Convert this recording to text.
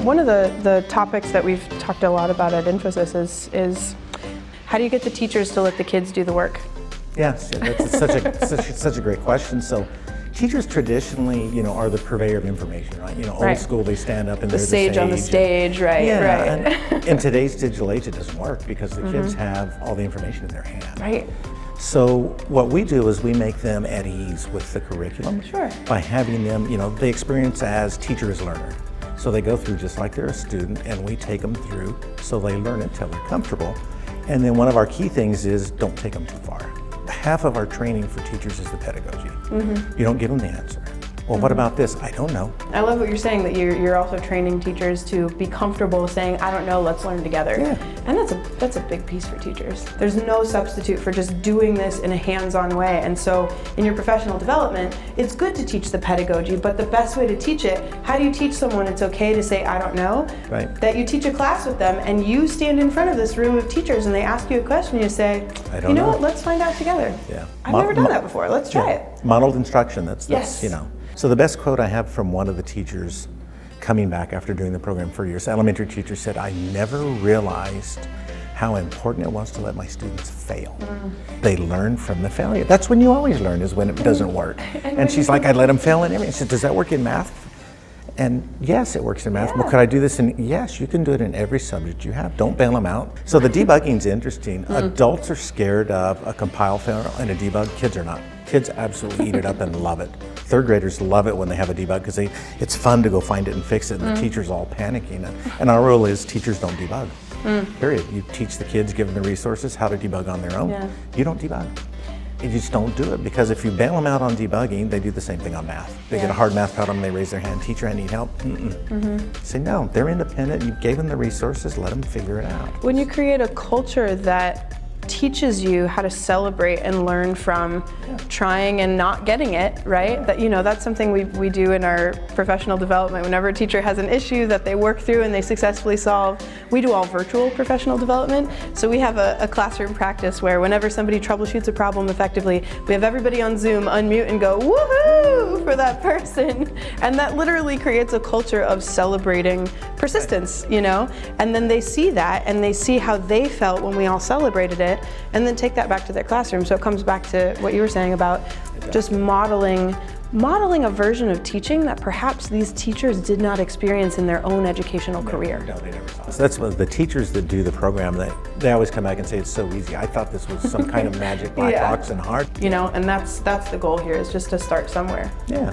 One of the topics that we've talked a lot about at Infosys is how do you get the teachers to let the kids do the work? Yes, that's such a great question. So teachers traditionally, are the purveyor of information, right? Old school, they stand up and they're the sage on the stage, right? Yeah, and in today's digital age, it doesn't work because the kids have all the information in their hand. Right. So what we do is we make them at ease with the curriculum by having them, they experience as teacher as learner. So they go through just like they're a student, and we take them through so they learn it until they're comfortable. And then one of our key things is don't take them too far. Half of our training for teachers is the pedagogy. You don't give them the answer. Well, what about this? I don't know. I love what you're saying, that you're also training teachers to be comfortable saying, I don't know, let's learn together. Yeah. And that's a big piece for teachers. There's no substitute for just doing this in a hands-on way. And so in your professional development, it's good to teach the pedagogy, but the best way to teach it, how do you teach someone it's okay to say, I don't know? Right. That you teach a class with them and you stand in front of this room of teachers and they ask you a question, you say, I don't know. What, let's find out together. Yeah. I've never done that before, let's try it. Modeled instruction, that's Yes. So the best quote I have from one of the teachers coming back after doing the program for years, elementary teacher said, I never realized how important it was to let my students fail. They learn from the failure. That's when you always learn, is when it doesn't work. And she's like, I let them fail in everything. She said, does that work in math? And yes, it works in math. Well, could I do this in, yes, you can do it in every subject you have. Don't bail them out. So the debugging's interesting. Adults are scared of a compile failure and a debug. Kids are not. Kids absolutely eat it up and love it. Third graders love it when they have a debug because it's fun to go find it and fix it, and the teacher's all panicking. And our rule is teachers don't debug, period. You teach the kids, give them the resources, how to debug on their own. Yeah. You don't debug. You just don't do it, because if you bail them out on debugging, they do the same thing on math. They get a hard math problem, they raise their hand, teacher, I need help. Say no, they're independent, you gave them the resources, let them figure it out. When you create a culture that teaches you how to celebrate and learn from trying and not getting it, right? That, that's something we do in our professional development. Whenever a teacher has an issue that they work through and they successfully solve, we do all virtual professional development. So we have a classroom practice where whenever somebody troubleshoots a problem effectively, we have everybody on Zoom unmute and go, woohoo, for that person. And that literally creates a culture of celebrating persistence, And then they see that and they see how they felt when we all celebrated it, and then take that back to their classroom. So it comes back to what you were saying about just modeling a version of teaching that perhaps these teachers did not experience in their own educational career. No, they never saw. So that's what the teachers that do the program, they always come back and say, it's so easy. I thought this was some kind of magic black box and hard. And that's the goal here, is just to start somewhere. Yeah.